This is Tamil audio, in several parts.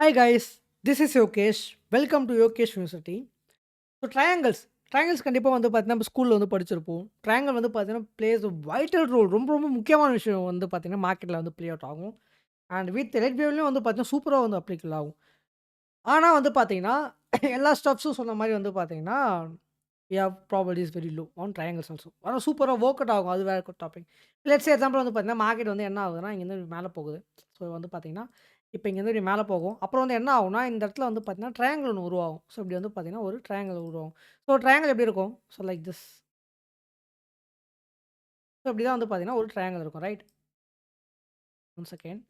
Hi guys, this is Yokesh. Welcome to Yokesh University. So triangles கண்டிப்பா வந்து பார்த்தீங்கன்னா, நம்ம ஸ்கூல்ல வந்து படிச்சிருப்போம். ட்ரையாங்கிள் வந்து பார்த்தீங்கன்னா, பிளேஸ் அ வைட்டல் ரோல். ரொம்ப ரொம்ப முக்கியமான விஷயம் வந்து பார்த்தீங்கன்னா, மார்க்கெட்ல வந்து ப்ளே அவுட் ஆகும். அண்ட் வித் எலக்ட் வேவ்லயும் வந்து பார்த்தீங்கன்னா, சூப்பரா வந்து அப்ளிகபிள் ஆகும். ஆனா வந்து பார்த்தீங்கன்னா, எல்லா ஸ்டஃப்ஸும் சொன்ன மாரி வந்து பார்த்தீங்கன்னா, we have properties very low on triangles also. ஆனா சூப்பரா வொர்க் அவுட் ஆகும். அது வேற டாபிக். லெட்ஸ் எக்ஸாம்பிள் வந்து பார்த்தீங்கன்னா, மார்க்கெட் வந்து என்ன ஆகுதுன்னா, இங்கேருந்து மேல போகுது. ஸோ வந்து பார்த்தீங்கன்னா, இப்ப இங்கேருந்து இப்படி மேல போகும். அப்புறம் வந்து என்ன ஆகும்னா, இந்த இடத்துல வந்து பார்த்தீங்கன்னா, ட்ரையாங்கிள் ஒண்ணு உருவாகும். ஸோ இப்படி வந்து பார்த்தீங்கன்னா, ஒரு ட்ரையாங்கிள் உருவாகும். ஸோ ட்ரையாங்கிள் எப்படி இருக்கும்? So like this. ஸோ இப்படி தான் வந்து பார்த்தீங்கன்னா, ஒரு ட்ரையாங்கிள் இருக்கும். ரைட்? One second.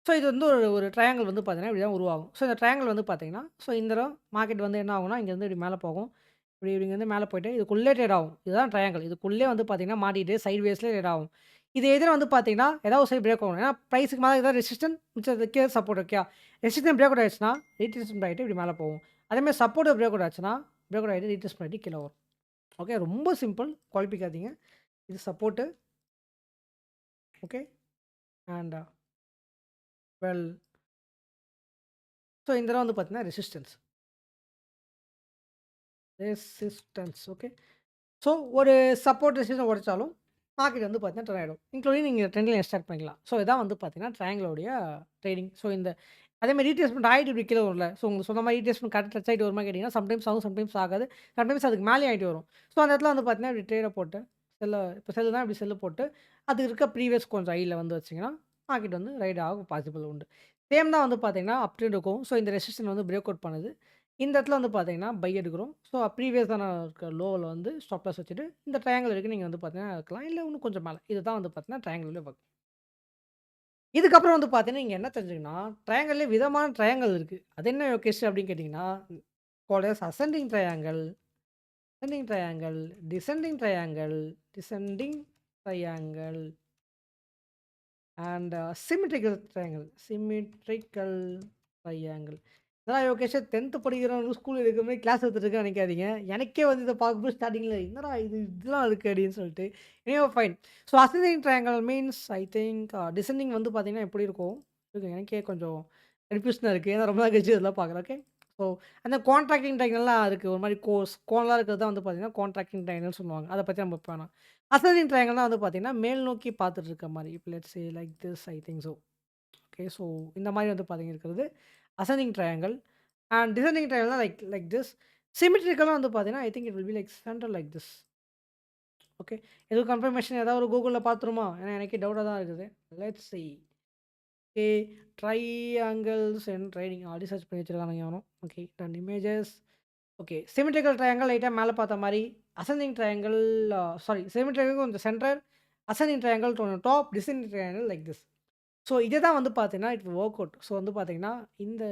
ஸோ இது வந்து ஒரு ஒரு ட்ரையாங்கிள் வந்து பார்த்தீங்கன்னா, இப்படி தான் உருவாகும். ஸோ இந்த ட்ரையாங்கிள் வந்து பார்த்தீங்கன்னா, ஸோ இந்த தடவ மார்க்கெட் வந்து என்ன ஆகும்னா, இங்கேருந்து இப்படி மேல போகும். இப்படி இங்கேருந்து மேல போயிட்டு இதுக்குள்ளே ட்ரேட் ஆகும். இதுதான் ட்ரையாங்கிள். இதுக்குள்ளே வந்து பார்த்தீங்கன்னா, மாட்டிட்டு சைட் வேஸ்ல ட்ரேட் ஆகும். இது எதிர வந்து பார்த்தீங்கன்னா, ஏதாவது ஒரு சைடு பிரேக் ஆகும். ஏன்னா பிரைஸுக்கு மேல ஏதாவது ரெசிஸ்டன்ட் மிச்சம் கீழ சப்போர்ட் ஓகேயா? ரெசிஸ்டன்ட் பிரேக் அவுட் ஆயிடுச்சுன்னா, ரீட்ரேஸ்மென்ட் ஆயிட்டு இப்படி மேல போகும். அதேமாரி சப்போர்ட் பிரேக் அவுட் ஆச்சுன்னா, பிரேக் அவுட் ஆயிட்டு ரீட்ரேஸ்மென்ட் ஆயிட்டு கீழ வரும். ஓகே. ரொம்ப சிம்பிள். குழப்பிக்காதீங்க. இது support. Okay. And well so இந்த தடவ வந்து பார்த்தீங்கன்னா, ரெசிஸ்டன்ஸ். ஓகே. ஸோ ஒரு சப்போர்ட் ரெசிஸ்டன்ஸ் உடைச்சாலும், மார்க்கெட் வந்து பார்த்தீங்கன்னா டர்ன் ஆயிடும். இன்க்ளூடிங் நீங்க ட்ரெண்ட்ல எக்ஸ்ட்ராக்ட் பண்ணிக்கலாம். ஸோ இதான் வந்து பார்த்தீங்கன்னா, ட்ரையாங்கிளோடைய ட்ரேடிங். ஸோ இந்த அதேமாரி ரீட்ரேஸ்மென்ட் ஆயிட்டு இப்படி கீழ வரும்ல. ஸோ உங்களுக்கு சொன்ன மாரி ரீட்ரேஸ்மென்ட் கரெக்ட் டச் ஆயிட்டு வருமா கேட்டீங்கன்னா, சம்டைம்ஸ் ஆகும், சம்டைம்ஸ் ஆகாது. சம்டைம்ஸ் அதுக்கு மேலேயும் ஆயிட்டு வரும். ஸோ அந்த இடத்துல வந்து பார்த்தீங்கன்னா, இப்படி ட்ரேட போட்டு இப்ப செல்லுனா இப்படி செல்லு போட்டு, அதுக்கு இருக்க ப்ரீவியஸ் கொஞ்சம் ஹைல வந்து வச்சீங்கன்னா, மார்க்கெட் வந்து ரைட் ஆக பாசிபிள் உண்டு. சேம் தான் வந்து பார்த்தீங்கன்னா, அப் ட்ரெண்ட் இருக்கும். ஸோ இந்த ரெசிஸ்டன்ட் வந்து பிரேக் அவுட் பண்ணுது. இந்த இடத்துல வந்து பார்த்தீங்கன்னா, பை எடுக்கிறோம். ஸோ ப்ரீவியஸான இருக்க லோல வந்து ஸ்டாப் லாஸ் வச்சுட்டு, இந்த ட்ரையாங்கிள் வரைக்கும் நீங்க வந்து பார்த்தீங்கன்னா இருக்கலாம். இல்ல இன்னும் கொஞ்சம் மேல. இதுதான் வந்து பார்த்தீங்கன்னா, ட்ரையாங்கிள்ல ஒர்க். இதுக்கப்புறம் வந்து பார்த்தீங்கன்னா, நீங்க என்ன தெரிஞ்சுக்கணும்னா, ட்ரையாங்கிள்லயே விதமான ட்ரையாங்கிள் இருக்கு. அது என்ன யோகேஷ் அப்படின்னு கேட்டீங்கன்னா, called as ascending triangle, ascending triangle, descending triangle, descending triangle and symmetrical triangle, symmetrical triangle. இதெல்லாம் யோகேஷ் 10த் படிக்கிறவங்க ஸ்கூல் இருக்கிற மாரி கிளாஸ் எடுத்துட்டு இருக்கேன்னு நினைக்காதீங்க. எனக்கே வந்து இத பார்க்கும்போது ஸ்டார்ட்டிங்ல என்னடா இது இதெல்லாம் இருக்கு அப்படின்னு சொல்லிட்டு. Anyway fine. So ascending triangle means I think descending வந்து பார்த்தீங்கன்னா எப்படி இருக்கும்? எனக்கே கொஞ்சம் கன்ஃப்யூஷனா இருக்கு. ஏன்னா ரொம்ப நாள் கழிச்சு இதெல்லாம் பார்க்குறேன். ஓகே. ஸோ அந்த கான்ட்ராக்டிங் ட்ரையாங்கிள்லாம் இருக்கு. ஒரு மாரி கோணலா இருக்கிறது தான் வந்து பார்த்தீங்கன்னா, கான்ட்ராக்டிங் ட்ரையாங்கிள்னு சொல்லுவாங்க. அத பத்தி நம்ம இப்ப வேணாம். அசெண்டிங் ட்ரையாங்கிள்னா வந்து பார்த்தீங்கன்னா, மேல் நோக்கி பார்த்துட்டு இருக்க மாரி. இப்ப let's say like this I think so. Okay. So இந்த மாரி வந்து பார்த்தீங்கன்னா இருக்கிறது அசெண்டிங் ட்ரையாங்கிள். அண்ட் டிசெண்டிங் ட்ரையாங்கிள்னா லைக் திஸ். சிம்மெட்ரிக்கலா வந்து பார்த்தீங்கன்னா, I think it will be like centre like this. Okay. எதுவும் கன்ஃபர்மேஷன் ஏதாவது ஒரு கூகுள்ல பார்த்துருமா? ஏன்னா எனக்கே டவுட்டா தான் இருக்குது. Let's see. Okay. Triangles and trading already search பண்ணி வச்சிருக்கானுங்க எவனோ. Okay. Done images. Okay. Symmetrical triangle லைட்டா மேல பார்த்த மாரி. அசெண்டிங் ட்ரையாங்கிள் சிம்மெட்ரிக்கல் கொஞ்சம் centre. Ascending triangle to top. Descending triangle like this. So இத தான் வந்து பார்த்தீங்கன்னா, it will work out. So வந்து பார்த்தீங்கன்னா, இந்த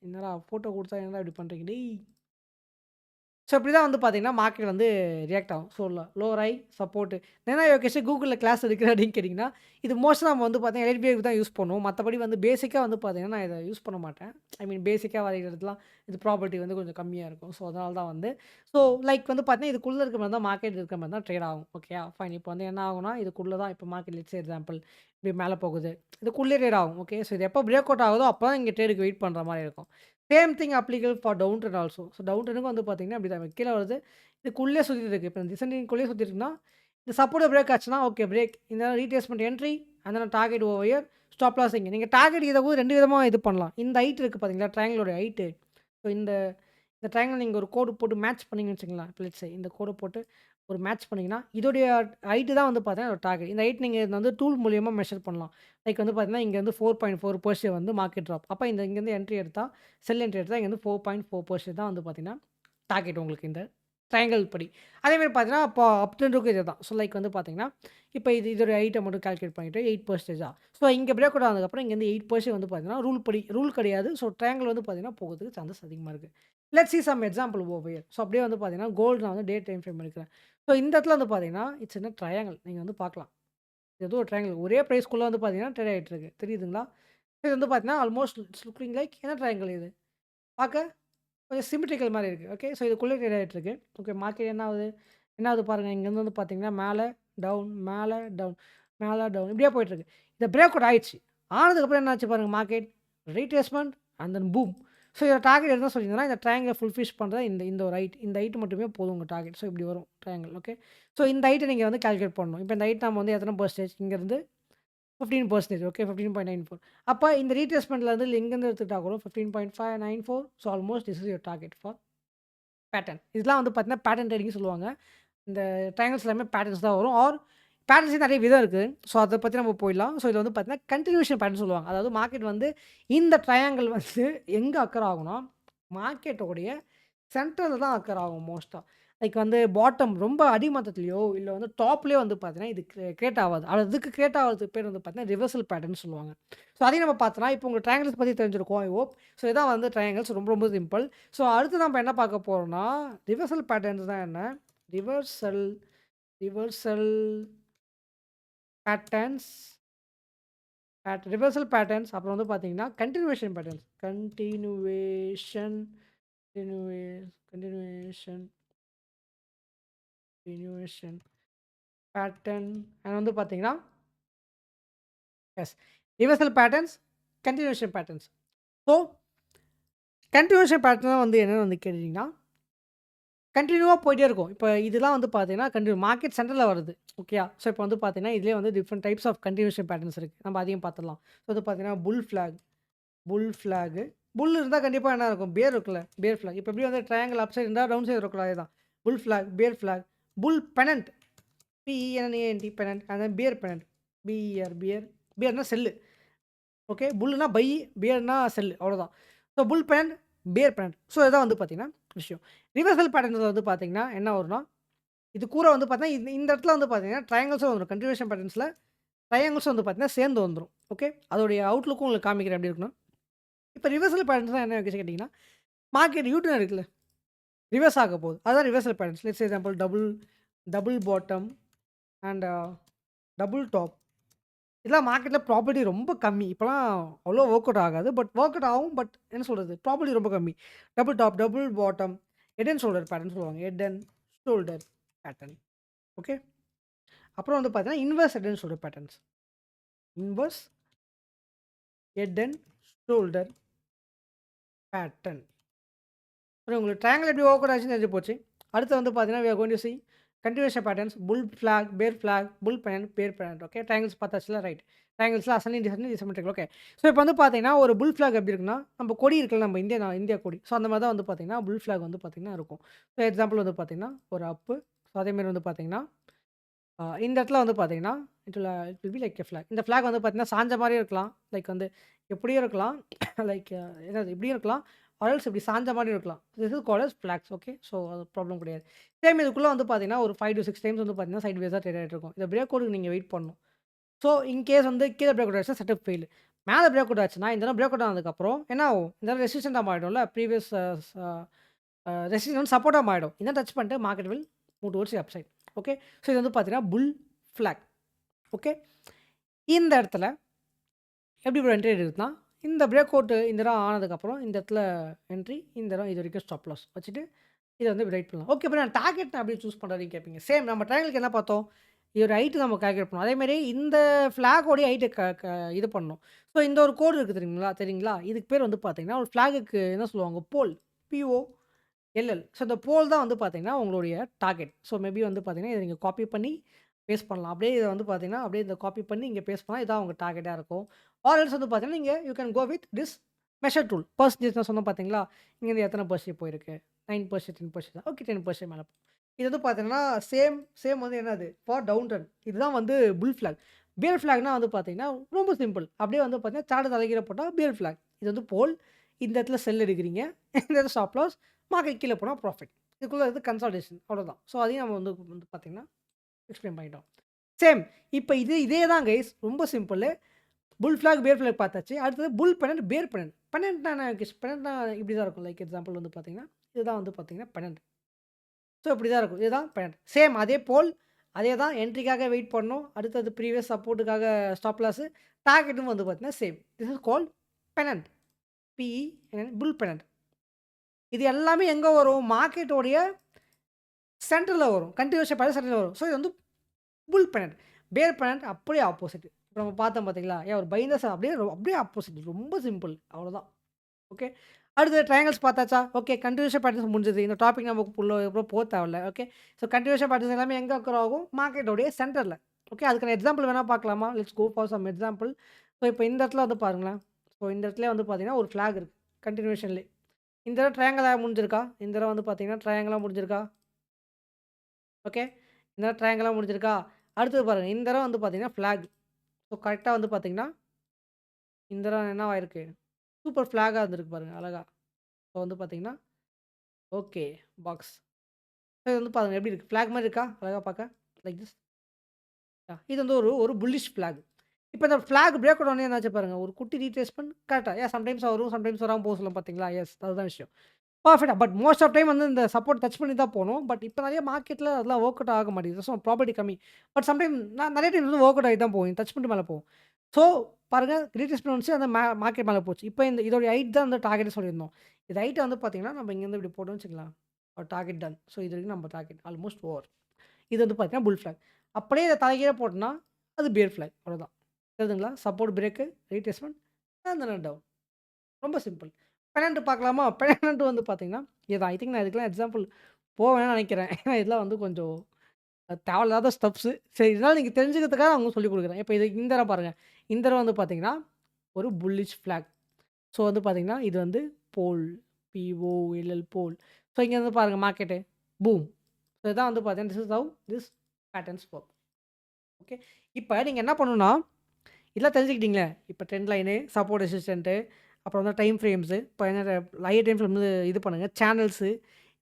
என்னடா ஃபோட்டோ குடுத்தா என்னடா இப்படி பண்றீங்க டேய்! ஸோ இப்படி தான் வந்து பார்த்தீங்கன்னா, மார்க்கெட் வந்து ரியாக்ட் ஆகும். So lower high, support. என்ன யோகேஷ் கூகுள்ல கிளாஸ் எடுக்கிற அப்படின்னு கேட்டீங்கன்னா, இது மோஸ்ட்டா நம்ம வந்து பார்த்தீங்கன்னா, எல்பிஐக்கு தான் யூஸ் பண்ணுவோம். மத்தபடி வந்து பேசிக்கா வந்து பார்த்தீங்கன்னா, நான் இத யூஸ் பண்ண மாட்டேன். ஐ மீன் பேசிக்கா வரைகிறதுலாம் இது ப்ராபர்ட்டி வந்து கொஞ்சம் கம்மியா இருக்கும். ஸோ அதனால தான் வந்து ஸோ லைக் வந்து பார்த்தீங்கன்னா, இதுக்குள்ள இருக்க மாரி தான் மார்க்கெட் இருக்க மாரி தான் ட்ரேட் ஆகும். ஓகேயா? ஃபைன். இப்போ வந்து என்ன ஆகும்னா, இதுக்குள்ள தான் இப்போ மார்க்கெட் லெட்ஸ் சே எக்ஸாம்பிள் இப்படி மேல போகுது. இதுக்குள்ளே ட்ரேட் ஆகும். ஓகே. ஸோ இது எப்போ பிரேக் அவுட் ஆகுதோ, அப்போ தான் இங்க ட்ரேடுக்கு வெயிட் பண்ற மாரி இருக்கும். Same thing applicable for down trend also. So down ட்ரெண்டுக்கும் வந்து பார்த்தீங்கன்னா, அப்படி தான் கீழ வருது. இதுக்குள்ளே சுத்திட்டு இருக்கு. இப்ப டிசெண்டிங்குள்ளேயே சுத்திட்டு இருக்குன்னா, இந்த சப்போர்ட்ட பிரேக் ஆச்சுன்னா, ஓகே பிரேக். இந்த retracement entry and then target over here. Stop loss இங்க. நீங்க டார்கெட் இத கூட 2 விதமா இது பண்ணலாம். இந்த ஹைட் இருக்கு பார்த்தீங்களா? ட்ரையாங்கிளோட ஹைட்டு. ஸோ இந்த இந்த ட்ரையாங்கிள் நீங்க ஒரு கோடு போட்டு மேட்ச் பண்ணீங்கன்னு வச்சுக்கங்களேன். இப்ப லெட்ஸ் சே இந்த கோட போட்டு ஒரு மேட்ச் பண்ணீங்கன்னா, இதோடைய ஹைட்டு தான் வந்து பார்த்தீங்கன்னா, ஒரு டார்கெட். இந்த ஹைட் நீங்க இத வந்து டூல் மூலியமா மெஷர் பண்ணலாம். லைக் வந்து பார்த்தீங்கன்னா, இங்க வந்து 4.4% வந்து மார்க்கெட் ட்ராப். அப்ப இந்த இங்கருந்து என்ட்ரி எடுத்தா, செல் என்ட்ரி எடுத்தா இங்க வந்து 4.4% தான் வந்து பார்த்தீங்கன்னா, டார்கெட் உங்களுக்கு இந்த ட்ரையாங்கிள் படி. அதேமாரி பார்த்தீங்கன்னா, இப்போ அப் ட்ரெண்டுக்கும் இதே தான். ஸோ லைக் வந்து பார்த்தீங்கன்னா, இப்போ இதோட ஹைட்ட மட்டும் கால்குலேட் பண்ணிட்டு 8% ஸோ இங்க பிரேக் அவுட் ஆனதுக்கப்புறம் இங்கேருந்து 8% வந்து பார்த்தீங்கன்னா, ரூல் கிடையாது. ஸோ ட்ரையாங்கிள் வந்து பார்த்தீங்கன்னா, போகறதுக்கு சான்சஸ் அதிகமா இருக்கு. Let's see some example over here. So அப்படியே வந்து பார்த்தீங்கன்னா, கோல்டு நான் வந்து டே டைம் ஃப்ரேம் எடுக்கிறேன். ஸோ இந்த இடத்துல வந்து பார்த்தீங்கன்னா, இட்ஸ் இன் அ ட்ரையாங்கிள். நீங்க வந்து பார்க்கலாம். இது ஏதோ ஒரு ட்ரையாங்கிள். ஒரே பிரைஸ்க்குள்ள வந்து பார்த்தீங்கன்னா, ட்ரேட் ஆயிட்டு இருக்கு. தெரியுதுங்களா? இது வந்து பார்த்தீங்கன்னா, ஆல்மோஸ்ட் இட்ஸ் லுக்கிங் லைக் என்ன ட்ரையாங்கிள் இது? பார்க்க கொஞ்சம் சிம்மெட்ரிக்கல் மாரி இருக்கு. ஓகே. ஸோ இதுக்குள்ளே ட்ரேட் ஆயிட்டு இருக்கு. ஓகே. மார்க்கெட் என்ன ஆகுது பாருங்க. இங்கேருந்து வந்து பார்த்தீங்கன்னா, மேல, டவுன், மேல, டவுன், மேல, டவுன் இப்படியே போயிட்டு இருக்கு. இத பிரேக் அவுட் ஆயிடுச்சு. ஆனதுக்கப்புறம் என்னாச்சு பாருங்க market retracement and then boom. So இதோட டார்கெட் என்ன சொல்லியிருந்தேன்னா, இந்த ட்ரையாங்கிளை ஃபுல்ஃபிஷ் பண்ணுறது இந்த ஒரு ஹைட். இந்த ஹைட் மட்டுமே போதும் உங்கள் டார்கெட். ஸோ இப்படி வரும் ட்ரையாங்கிள். ஓகே. ஸோ இந்த ஹைட்டை நீங்கள் வந்து கால்குலேட் பண்ணணும். இப்போ இந்த ஹைட் நம்ம வந்து எத்தனை பெர்சன்டேஜ் இங்கேருந்து 15%. ஓகே. 15.94. அப்போ இந்த ரீட்ரேஸ்மெண்ட்லேருந்து எங்கேருந்து எடுத்துக்கிட்டா கூட 15.594. So almost this is your target for pattern. இதெல்லாம் வந்து பார்த்தீங்கன்னா பேட்டர்ன் ட்ரேடிங்னு சொல்லுவாங்க. இந்த ட்ரையாங்கிள்ஸ் எல்லாமே பேட்டர்ன்ஸ் தான் வரும். ஆர் பேட்டர்ன்ஸே நிறைய விதம் இருக்குது. ஸோ அதை பற்றி நம்ம போயிடலாம். ஸோ இதில் வந்து பார்த்தீங்கன்னா கன்டினியூஷன் பேட்டர்ன் சொல்லுவாங்க. அதாவது மார்க்கெட் வந்து இந்த ட்ரையாங்கிள் வந்து எங்கே அக்கர் ஆகும்னா, மார்க்கெட்டோடைய சென்டரில் தான் அக்கர் ஆகும் மோஸ்ட்டாக. லைக் வந்து பாட்டம் ரொம்ப அடிமட்டத்துலையோ இல்லை வந்து டாப்லேயோ வந்து பார்த்தீங்கன்னா இது கிரியேட் ஆகாது. அதுக்கு கிரியேட் ஆகிறதுக்கு பேர் வந்து பார்த்தீங்கன்னா ரிவர்சல் பேட்டர்ன் சொல்லுவாங்க. ஸோ அதையும் நம்ம பார்த்தோன்னா இப்போ உங்களுக்கு ட்ரையாங்கிள்ஸ் பற்றி தெரிஞ்சிருக்கோம் ஐ ஹோப். ஸோ இதான் வந்து ட்ரையாங்கிள்ஸ் ரொம்ப ரொம்ப சிம்பிள். ஸோ அடுத்து நம்ம என்ன பார்க்க போகிறோம்னா ரிவர்சல் பேட்டர்ன்ஸ் தான் என்ன? Reversal reversal patterns reversal patterns அப்புறம் வந்து பார்த்தீங்கன்னா continuation patterns continuation pattern and வந்து பார்த்தீங்கன்னா yes reversal patterns continuation patterns. So continuation pattern வந்து என்னென்னு வந்து கேட்டிங்கன்னா கண்டினியூவாக போயிட்டே இருக்கும். இப்போ இதெல்லாம் வந்து பார்த்தீங்கன்னா மார்க்கெட் சென்டரில் வருது. ஓகேயா? ஸோ இப்போ வந்து பார்த்தீங்கன்னா இதுலேயே வந்து different types of continuation patterns இருக்குது. நம்ம அதையும் பார்த்துடலாம். ஸோ வந்து பார்த்தீங்கன்னா புல் இருந்தால் கண்டிப்பாக என்ன இருக்கும்? பேர் இருக்குல்ல, பேர் ஃப்ளாக். இப்போ எப்படி வந்து ட்ரையாங்கிள் அப் சைடு இருந்தால் டவுன் சைடு இருக்கக்கூடாது. அதுதான் bull flag, bear flag, bull pennant, P E N A N T pennant, and then bear pennant, பியர்னா செல்லு. ஓகே. புல்லுனா பை, பியர்னா செல்லு, அவ்வளோதான். So bull pennant, bear pennant. So இதான் வந்து பார்த்தீங்கன்னா விஷயம். ரிவர்சல் பேட்டர்ன்ஸில் வந்து பார்த்தீங்கன்னா என்ன வரும்னா, இது கூட வந்து பார்த்தீங்கன்னா இந்த இடத்துல வந்து பார்த்தீங்கன்னா ட்ரையாங்கிள்ஸும் வந்துடும். கன்டினியூவேஷன் பேட்டர்ன்ஸில் ட்ரையாங்கிள்ஸும் வந்து பார்த்தீங்கன்னா சேர்ந்து வந்துடும். ஓகே. அதோடைய அவுட்லுக்கும் உங்களுக்கு காமிக்கிறேன் எப்படி இருக்குன்னா, இப்போ ரிவர்சல் பேட்டர்ன்ஸ் தான் என்ன கேட்டிங்கன்னா, மார்க்கெட் யூட்டர்ன் இருக்குல்ல, ரிவர்ஸ் ஆக போகுது. அதுதான் reversal patterns. Let's example double bottom and double top. இதெல்லாம் மார்க்கெட்டில் ப்ராப்பர்ட்டி ரொம்ப கம்மி. இப்போலாம் அவ்வளோ ஒர்க் அவுட் ஆகாது. பட் ஒர்க் அவுட் ஆகும். பட் என்ன சொல்கிறது, ப்ராப்பர்ட்டி ரொம்ப கம்மி. Double top, double bottom, head and shoulder pattern சொல்லுவாங்க. Head and shoulder pattern. Okay. அப்புறம் வந்து பார்த்தீங்கன்னா inverse head and shoulder patterns. Inverse head and shoulder pattern. அப்புறம் உங்களுக்கு ட்ரையாங்கிள் எப்படி ஒர்க் அவுட் ஆச்சுன்னு தெரிஞ்சு போச்சு. அடுத்து வந்து பார்த்தீங்கன்னா we are going to see continuation patterns, bull flag, bear flag, bull pennant, bear pennant. Okay. Triangles பார்த்தாச்சுல, ரைட். ட்ரையாங்கிள்ஸில் ascending, descending, symmetrical. Okay. So இப்போ வந்து பார்த்தீங்கன்னா ஒரு புல் ஃப்ளாக் எப்படி இருக்குன்னா, நம்ம கொடி இருக்குல்ல, நம்ம இந்தியா கொடி. ஸோ அந்த மாதிரி தான் வந்து பார்த்தீங்கன்னா புல் ஃப்ளாக் வந்து பார்த்தீங்கன்னா இருக்கும். ஸோ எக்ஸாம்பிள் வந்து பார்த்தீங்கன்னா ஒரு அப்பு. ஸோ அதேமாரி வந்து பார்த்தீங்கன்னா இந்த இடத்துல வந்து பார்த்தீங்கன்னா it will be like a flag. இந்த ஃப்ளாக் வந்து பார்த்தீங்கன்னா சாஞ்ச மாதிரியும் இருக்கலாம், லைக் வந்து எப்படியும் இருக்கலாம், லைக் என்னது இப்படியும் இருக்கலாம், ஆல்ஸ் இப்படி சாஞ்ச மாதிரி இருக்கலாம். This is called as flags. Okay. So அது ப்ராப்ளம் கிடையாது. சேம் இதுக்குள்ளே வந்து பார்த்தீங்கன்னா ஒரு 5 to 6 டைம்ஸ் வந்து பார்த்தீங்கன்னா சைட் வேஸாக ட்ரேட் ஆகிட்டு இருக்கும். இந்த பிரேக் அவுட்டுக்கு நீங்கள் வெயிட் பண்ணணும். ஸோ இன்கேஸ் வந்து கீழே பிரேக் அவுட் ஆச்சுன்னா செட்டப் ஃபெயில். மேலே பிரேக் அவுட் ஆச்சுன்னா இந்த தடவை பிரேக் அவுட் ஆனதுக்கப்புறம் என்ன ஆகும்? இந்த தடவை ரெசிஸ்டண்டாக மாறிடும்ல, ப்ரீவியஸ் ரெசிஸ்டன்ட் சப்போர்ட்டாக மாறிடும். இதை டச் பண்ணிட்டு market will move towards upside. Okay. So இது வந்து பார்த்தீங்கன்னா புல் ஃப்ளாக். ஓகே. இந்த இடத்துல எப்படி ஒரு என்ட்ரி எடுக்குதுன்னா, இந்த பிரேக் அவுட்டு இந்த இடம் ஆனதுக்கப்புறம் இந்த இடத்துல என்ட்ரி, இந்த இடம் இது வரைக்கும் ஸ்டாப் லாஸ் வச்சுட்டு இதை வந்து ரைட் பண்ணலாம். ஓகே. இப்போ நான் டார்கெட் எப்படி சூஸ் பண்ணுறதுன்னு கேட்பீங்க. சேம் நம்ம ட்ரையாங்கிளுக்கு என்ன பார்த்தோம்? இதோட ஹைட்டு நம்ம கால்குலேட் பண்ணணும். அதேமாரி இந்த ஃப்ளாகோடைய ஹைட்டை இது பண்ணணும். ஸோ இந்த ஒரு கோடு இருக்குது தெரியுங்களா? இதுக்கு பேர் வந்து பார்த்தீங்கன்னா ஒரு ஃப்ளாகுக்கு என்ன சொல்லுவாங்க? போல். POLL. ஸோ இந்த போல் தான் வந்து பார்த்தீங்கன்னா உங்களுடைய டார்கெட். ஸோ மேபி வந்து பார்த்தீங்கன்னா இதை நீங்கள் காப்பி பண்ணி பேஸ்ட் பண்ணலாம். அப்படியே இதை வந்து பார்த்தீங்கன்னா அப்படியே இதை காப்பி பண்ணி இங்கே பேஸ்ட் பண்ணால் இதான் உங்கள் டார்கெட்டாக இருக்கும். ஆர் எல்ஸ் வந்து பார்த்தீங்கன்னா நீங்கள் you can go with this measure tool. Percentage நான் சொன்னேன் பார்த்தீங்களா? இங்கேருந்து எத்தனை பர்சன்டேஜ் போயிருக்கு? 9%, 10%. ஓகே. 10% மேலே. இது வந்து பார்த்தீங்கன்னா சேம் வந்து என்னது ஃபார் டவுன் ட்ரெண்ட். இதுதான் வந்து புல் ஃப்ளாக். பியர் ஃப்ளாக்னா வந்து பார்த்தீங்கன்னா ரொம்ப சிம்பிள். அப்படியே வந்து பார்த்தீங்கன்னா சார்ட் தலைகீழ போட்டால் பியர் ஃப்ளாக். இது வந்து போல். இந்த இடத்துல செல் எடுக்கிறீங்க, இந்த இடத்துல ஸ்டாப் லாஸ், மார்க்கெட் கீழே போனால் ப்ராஃபிட். இதுக்குள்ளே இது கன்சால்டேஷன், அவ்வளோதான். ஸோ அதையும் நம்ம வந்து பார்த்தீங்கன்னா எக்ஸ்பிளைன் பண்ணிட்டோம். சேம் இப்போ இதே தான் கைஸ், ரொம்ப சிம்பிள். புல் ஃப்ளாக், பேர் ஃப்ளாக் பார்த்தாச்சு. அடுத்தது புல் பெனன்ட், பேர் பெனன்ட். பெனன்ட்னா என்ன? பெனன்ட்னா இப்படி தான் இருக்கும். லைக் எக்ஸாம்பிள் வந்து பார்த்தீங்கன்னா இதுதான் வந்து பார்த்தீங்கன்னா பெனன்ட். ஸோ இப்படி தான் இருக்கும். இதுதான் பெனன்ட். சேம் அதே போல் அதே தான் என்ட்ரிக்காக வெயிட் பண்ணணும். அடுத்தது ப்ரீவியஸ் சப்போர்ட்டுக்காக ஸ்டாப் லாஸு, டார்கெட்டும் வந்து பார்த்தீங்கன்னா same. This is called pennant. Bull pennant. இது எல்லாமே எங்கே வரும்? மார்க்கெட்டோடைய சென்டரில் வரும். கண்டினியூஷன் பேட்டர்ன் சென்டரில் வரும். ஸோ இது வந்து புல் பெனன்ட். பேர் பெனன்ட் அப்படியே ஆப்போசிட். இப்ப நம்ம பார்த்தோம் பார்த்தீங்களா? ஒரு பைனர்ஸ் அப்படியே ஆப்போசிட் ரொம்ப சிம்பிள் அவ்வளோதான். ஓகே. அடுத்து ட்ரையாங்கிள்ஸ் பார்த்தாச்சா? ஓகே. கன்டினியூஷன் பேட்டர்ன்ஸ் முடிஞ்சது. இந்த டாபிக் நம்ம தேவையில்ல. ஓகே. ஸோ கன்டினியூஷன் பேட்டர்ன்ஸ் எல்லாமே எங்க அக்கர் ஆகும்? மார்க்கெட்டோடைய சென்டர்ல. ஓகே. அதுக்கான எக்ஸாம்பிள் வேணா பார்க்கலாமா? Let's go for some example. So இப்போ இந்த இடத்துல வந்து பாருங்களேன். ஸோ இந்த இடத்துலயே வந்து பார்த்தீங்கன்னா, ஒரு ஃபிளாக் இருக்கு. கன்டினியூஷன்லயே. இந்த தடவ ட்ரையாங்கிளா முடிஞ்சிருக்கா? இந்த தடவ வந்து பார்த்தீங்கன்னா, ட்ரையாங்கிளா முடிஞ்சிருக்கா? ஓகே. இந்த தடவ ட்ரையாங்கிளா முடிஞ்சிருக்கா? அடுத்தது பாருங்க. இந்த தடவ வந்து பார்த்தீங்கன்னா, ஃபிளாக். ஸோ கரெக்ட்டா வந்து பார்த்தீங்கன்னா, இந்த தடவ என்னவாயிருக்கு? சூப்பர் ஃபிளாகா இருந்திருக்கு பாருங்க அழகா. ஸோ வந்து பார்த்தீங்கன்னா, ஓகே. பாக்ஸ். இது வந்து பாருங்க எப்படி இருக்கு? ஃபிளாக் மாரி இருக்கா? அழகா பார்க்க. Like this. இது வந்து ஒரு ஒரு புல்லிஷ் ஃபிளாக். இப்ப இந்த ஃபிளாக் பிரேக் அவுட் ஆனோனே என்னாச்சு பாருங்க. ஒரு குட்டி ரீட்ரேஸ்மென்ட் கரெக்ட்டா. சம்டைம்ஸ் வரும், சம்டைம்ஸ் வராம போக சொல்லும் பார்த்தீங்களா? அதுதான் விஷயம். பெர்ஃபெக்ட்டா. பட் மோஸ்ட் ஆஃப் டைம் வந்து இந்த சப்போர்ட் டச் பண்ணி தான் போணும். பட் இப்ப நெறைய மார்க்கெட்ல அதெல்லாம் வொர்க் அவுட் ஆக மாட்டேங்குது. ஸோ ப்ராபர்ட்டி கம்மி. பட் சம்டைம் நான் நெறைய டைம் வந்து வொர்க் அவுட் ஆகி தான் போகும். டச் பண்ணிட்டு மேல போகும். ஸோ பாருங்க ரீட்ரேஸ்மென்ட் வந்துச்சு அந்த மார்க்கெட் மேல போச்சு. இப்ப இதோட ஹைட் தான் வந்து டார்கெட்ன்னு சொல்லியிருந்தோம். இது ஹைட்ட வந்து பார்த்தீங்கன்னா, நம்ம இங்கேருந்து இப்படி போட்டோம்னு வச்சுக்கலாம். Target ton. ஸோ இது வரைக்கும் நம்ம டார்கெட் ஆல்மோஸ்ட் ஓவர். இது வந்து பார்த்தீங்கன்னா, புல் ஃபிளாக். அப்படியே இத தலைகீழ போட்டோம்னா, அது பியர் ஃபிளாக். அவ்வளோதான். தெரியுதுங்களா? Support break, retracement and then down. ரொம்ப சிம்பிள். பெனன்ட் பார்க்கலாமா? பெனன்ட் வந்து பார்த்தீங்கன்னா, இது ஐ திங்க் நான் இதுக்கெல்லாம் எக்ஸாம்பிள் போவேன்னு நெனைக்கிறேன். ஏன்னா இதெல்லாம் வந்து கொஞ்சம் தேவையில்லாத ஸ்டப்ஸு. சரி இதனால நீங்க தெரிஞ்சுக்கிறதுக்காக அவங்க சொல்லிக் குடுக்குறேன். இப்ப இது இந்த தடவ பாருங்க. இந்த தடவ வந்து பார்த்தீங்கன்னா, ஒரு புல்லிஷ் ஃபிளாக். ஸோ வந்து பார்த்தீங்கன்னா, இது வந்து போல். POLL போல். ஸோ இங்க வந்து பாருங்க மார்க்கெட்டு. பூம். ஸோ இதான் வந்து பார்த்தீங்கன்னா, this is how this patterns work. Okay. இப்ப நீங்க என்ன பண்ணணும்னா, இதெல்லாம் தெரிஞ்சுக்கிட்டீங்களே. இப்ப ட்ரெண்ட் லைனு, சப்போர்ட் ரெசிஸ்டன்ட்டு, அப்புறம் வந்து டைம் ஃப்ரேம்ஸு. இப்ப என்ன ஹையர் டைம் ஃப்ரேம் வந்து இது பண்ணுங்க. சேனல்ஸு,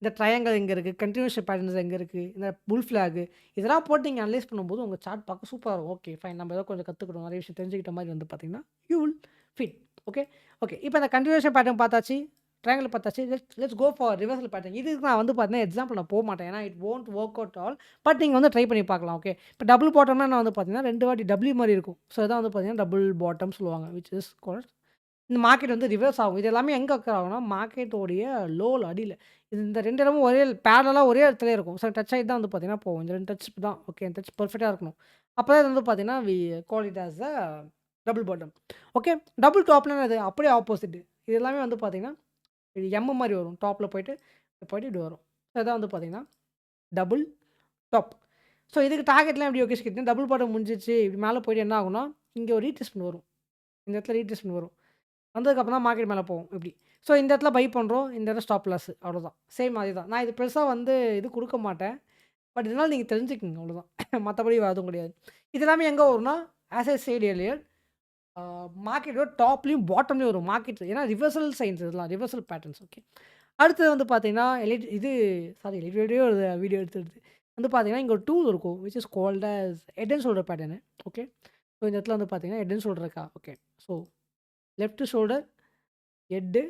இந்த ட்ரையாங்கிள் எங்க இருக்கு? கன்டினியூஷன் பேட்டர்ன்ஸ் எங்க இருக்கு? இந்த புல் ஃபிளாகு இதெல்லாம் போட்டு நீங்க அனலைஸ் பண்ணும்போது உங்க சார்ட் பார்க்க சூப்பரா இருக்கும். Okay fine. நம்ம ஏதோ கொஞ்சம் கத்துக்கிட்டோம். நெறைய விஷயம் தெரிஞ்சுக்கிட்ட மாரி வந்து பார்த்தீங்கன்னா, you will fit. Okay. Okay. இப்ப இந்த கன்டினியூஷன் பேட்டர்ன் பார்த்தாச்சு. ட்ரையாங்கிள் பார்த்தாச்சு. Let's go for reversal pattern. இதுக்கு நான் வந்து பார்த்தீங்கன்னா, எக்ஸாம்பிள் நான் போமாட்டேன். ஏன்னா it won't work out all. But நீங்க வந்து ட்ரை பண்ணி பார்க்கலாம். ஓகே. இப்ப டபுள் பாட்டம்னா என்ன வந்து பார்த்தீங்கன்னா, 2 வாட்டி டபிள்யூ மாரி இருக்கும். ஸோ இதான் வந்து பார்த்தீங்கன்னா, டபுள் பாட்டம் சொல்லுவாங்க. விச் இஸ் கால்ட் இந்த மார்க்கெட் வந்து ரிவர்ஸ் ஆகும். இது எல்லாமே எங்க அக்கர் ஆகும்னா, மார்க்கெட்டோடைய லோல அடியில. இந்த 2 இடமும் பேரலலா ஒரே இடத்துலயே இருக்கும். ஸோ டச் ஆயிட்டு தான் வந்து பார்த்தீங்கன்னா போகும். இந்த 2 டச் தான். ஓகே. இந்த டச் பெர்ஃபெக்ட்டா இருக்கணும். அப்பதான் இது வந்து பார்த்தீங்கன்னா, call it as a double bottom. Okay. Double டாப்னா என்னது? அப்படியே ஆப்போசிட். இது எல்லாமே வந்து பார்த்தீங்கன்னா, இது மாரி வரும். டாப்ல போயிட்டு, போயிட்டு இப்படி வரும். ஸோ இதான் வந்து பார்த்தீங்கன்னா, டபுள் டாப். ஸோ இதுக்கு டார்கெட்லாம் எப்படி யோகேஷ் கேட்டீங்கன்னா, டபுள் பாட்டம் முடிஞ்சிருச்சு. இப்படி மேல போயிட்டு என்ன ஆகும்னா, இங்க ஒரு ரீட்ரேஸ்மென்ட் வரும். இந்த இடத்துல ரீட்ரேஸ்மென்ட் வரும். வந்ததுக்கப்புறம் தான் மார்க்கெட் மேல போகும் இப்படி. ஸோ இந்த இடத்துல பை பண்றோம். இந்த இடம் ஸ்டாப் லாஸ் அவ்வளோதான். சேம் அதேதான். நான் இது பெருசா வந்து இது குடுக்க மாட்டேன். பட் இதனால நீங்க தெரிஞ்சுக்கங்க அவ்வளோதான். மத்தபடி வேற எதுவும் கிடையாது. இது எல்லாமே எங்க வரும்னா, ஆஸ் ஐ செட் ஏர்லியர் ஆ மார்க்கெட்டோட டாப்லயும், பாட்டம்லயும் வரும். மார்க்கெட் ஏன்னா ரிவர்சல் சைன்ஸ் இதெல்லாம். Reversal patterns okay. அடுத்தது வந்து பார்த்தீங்கன்னா, எலிட்வேடியோ ஒரு வீடியோ எடுத்துருது. வந்து பார்த்தீங்கன்னா, இங்க ஒரு டூல் இருக்கும். Which is called as head and shoulder pattern. Okay. So இந்த இடத்துல வந்து பார்த்தீங்கன்னா, ஹெட் அண்ட் ஷோல்டர் இருக்கா? Okay. So left shoulder, head,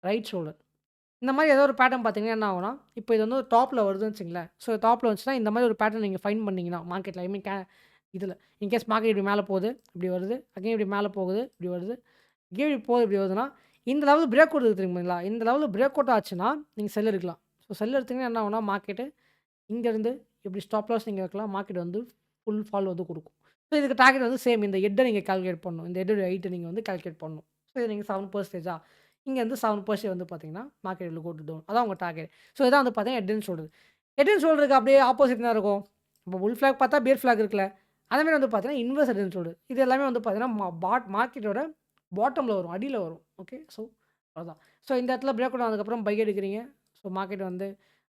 right shoulder. இந்த மாரி ஏதோ ஒரு பேட்டர்ன் பார்த்தீங்கன்னா என்ன ஆகும்னா, இப்போ இது வந்து டாப்ல வருதுன்னு வச்சுக்கங்களேன். ஸோ டாப்ல வந்துச்சுன்னா, இந்த மாரி ஒரு பேட்டர்ன் நீங்க ஃபைண்ட் பண்ணீங்கன்னா, மார்க்கெட்ல ஐ மீன் இதுல இன்கேஸ் மார்க்கெட் இப்படி மேல போகுது, இப்படி வருது. அகைன் இப்படி மேல போகுது, இப்படி வருது. அகைன் இப்படி போகுது, இப்படி வருதுன்னா, இந்த லெவல் பிரேக் அவுட் இருக்கு தெரியுங்களா? இந்த லெவல்ல பிரேக் அவுட் ஆச்சுன்னா, நீங்க செல் எடுக்கலாம். ஸோ செல் எடுத்தீங்கன்னா என்ன ஆகும்னா, மார்க்கெட்டு இங்கேருந்து இப்படி ஸ்டாப் லாஸ் நீங்க வைக்கலாம். மார்க்கெட் வந்து ஃபுல் ஃபால் வந்து குடுக்கும். ஸோ இதுக்கு டார்கெட் வந்து சேம் இந்த ஹெட்ட நீங்க கால்குலேட் பண்ணணும். இந்த ஹெட்டோட ஹைட்ட நீங்க வந்து கால்குலேட் பண்ணணும். ஸோ இது நீங்க 7% இங்கேருந்து 7% வந்து பார்த்தீங்கன்னா, market will go to down. அதான் உங்க டார்கெட். ஸோ இதான் வந்து பார்த்தீங்கன்னா, head and shoulder. Head and ஷோல்டருக்கு அப்படியே ஆப்போசிட் என்ன இருக்கும்? இப்போ புல் ஃபிளாக் பார்த்தா பியர் ஃபிளாக் இருக்குல்ல. அதே மாரி வந்து பார்த்தீங்கன்னா, இன்வெர்ஸ் ஹெட் அண்ட் ஷோல்டர். இது எல்லாமே வந்து பார்த்தீங்கன்னா, மார்க்கெட்டோட பாட்டம்ல வரும். அடியில வரும். ஓகே. ஸோ அவ்வளோதான். ஸோ இந்த இடத்துல பிரேக் அவுட் ஆனதுக்கப்புறம் பை எடுக்கிறீங்க. ஸோ மார்க்கெட் வந்து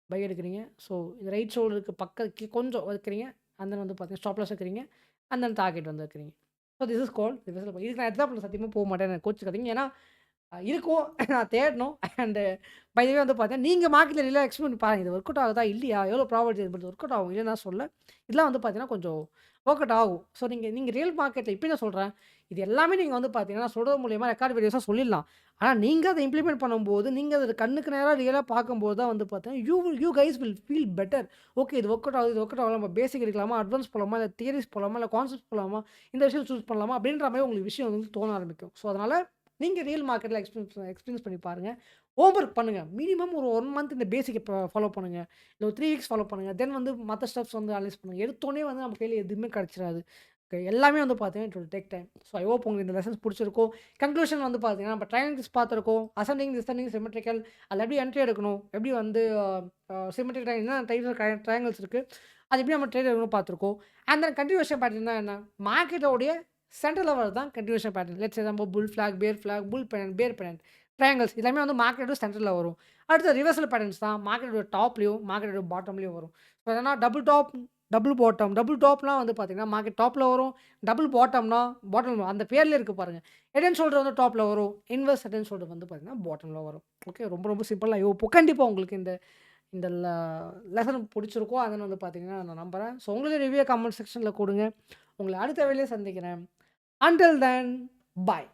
பை எடுக்கிறீங்க. ஸோ இந்த ரைட் ஷோல்டருக்கு கொஞ்சம் வைக்கிறீங்க. அண்ட் தென் வந்து பார்த்தீங்கன்னா, ஸ்டாப் லாஸ் வைக்கிறீங்க. அண்ட் தென் டார்கெட் வந்து வைக்கிறீங்க. So this is called reversal. இதுக்கு நான் எக்ஸாம்பிள் சத்தியமா போ மாட்டேன். என்ன கோச்சுக்காதீங்க. ஏன்னா இருக்கும். நான் தேடணும். அண்ட் பை த வே வந்து பார்த்தீங்கன்னா, நீங்க மார்க்கெட்ல ரியலா எக்ஸ்பெரிமெண்ட் பண்ணி பாருங்க. இது ஒர்க் அவுட் ஆகுதா? இல்லையா? எவ்வளோ ப்ராபபிலிட்டி இருக்கு? ஒர்க் அவுட் ஆகும். இல்லன்னு நான் சொல்லல. இதெல்லாம் வந்து பார்த்தீங்கன்னா, கொஞ்சம் ஒர்க் அவுட் ஆகும். ஸோ நீங்க நீங்க ரியல் மார்க்கெட்ல இப்பயும் நான் சொல்றேன். இது எல்லாமே நீங்க வந்து பார்த்தீங்கன்னா, சொல்றது மூலியமா ரெக்கார்ட் வீடியோஸா சொல்லிடலாம். ஆனா நீங்க அத இம்ப்ளிமெண்ட் பண்ணும்போது, நீங்க அத கண்ணுக்கு நேரா ரியலா பார்க்கும்போது தான் வந்து பார்த்தீங்கன்னா, you guys will feel better. Okay இது ஒர்க் அவுட் ஆகுது. இது ஒர்க் அவுட் ஆகல. நம்ம பேசிக் எடுக்கலாமா? அட்வான்ஸ் போலாமா? இல்ல தியரீஸ் போலாமா? இல்ல கான்செப்ட்ஸ் போலாமா? இந்த விஷயம் சூஸ் பண்ணலாமா? அப்படின்ற மாரி உங்களுக்கு விஷயம் வந்து தோண ஆரம்பிக்கும். ஸோ அதனால நீங்க ரியல் மார்க்கெட்ல எக்ஸ்பீரியன்ஸ் பண்ணி பாருங்க. ஹோம் ஒர்க் பண்ணுங்க. மினிமம் ஒரு 1 மந்த் இந்த பேசிக்க ஃபாலோ பண்ணுங்க. இல்ல ஒரு 3 வீக்ஸ் ஃபாலோ பண்ணுங்க. தென் வந்து மத்த ஸ்டெப்ஸ் வந்து அனலைஸ் பண்ணுங்க. எடுத்தோனே வந்து நம்ம கையில எதுவுமே கிடைச்சிராது. ஓகே. எல்லாமே வந்து பார்த்தீங்கன்னா, it will take time. So I hope உங்களுக்கு இந்த லெசன்ஸ் புடிச்சிருக்கும். கன்க்ளூஷன் வந்து பார்த்தீங்கன்னா, நம்ம ட்ரையாங்கிள்ஸ் பார்த்துருக்கோம். அசெண்டிங், டிசெண்டிங், சிம்மெட்ரிக்கல் அதில எப்படி என்ட்ரி எடுக்கணும்? எப்படி வந்து சிம்மெட்ரிக் ட்ரையாங்கிள் என்ன டைப்ஸ் ஆஃப் ட்ரையாங்கிள்ஸ் இருக்கு? அது எப்படி நம்ம ட்ரேட் எடுக்கணும்னு பார்த்துருக்கோம். அண்ட் தென் கன்டினியூவேஷன் பேட்டர்ன்னா என்ன? மார்க்கெட்டோடைய சென்டர் லெவல் தான் continuation pattern. Let's example bull flag, bear flag, bull pennant, bear pennant, triangles எல்லாமே வந்து மார்க்கெட்டோட சென்டர்ல வரும். அடுத்து ரிவர்சல் பேட்டர்ன்ஸ் தான் மார்க்கெட்டோட டாப்லயும், மார்க்கெட்டோட பாட்டம்லயும் வரும். ஸோ என்னன்னா double top, double bottom. Double டாப்லாம் வந்து பார்த்தீங்கன்னா, மார்க்கெட் டாப்ல வரும். டபுள் பாட்டம்னா, பாட்டம்ல அந்த பேர்லயே இருக்கு பாருங்க. ஹெட் அண்ட் ஷோல்டர் வந்து டாப்ல வரும். இன்வெர்ஸ் ஹெட் அண்ட் ஷோல்டர் வந்து பார்த்தீங்கன்னா, பாட்டம்ல வரும். ஓகே. ரொம்ப ரொம்ப சிம்பிள். ஐ ஹோப் கண்டிப்பா உங்களுக்கு இந்த இந்த லெசன் புடிச்சிருக்கும். அதுன்னு வந்து பார்த்தீங்கன்னா, நான் நம்புறேன். ஸோ உங்களுடைய ரிவ்யூ கமெண்ட் செக்ஷன்ல குடுங்க. உங்கள அடுத்த வேலைய சந்திக்கிறேன். அன்டில் தென், பாய்.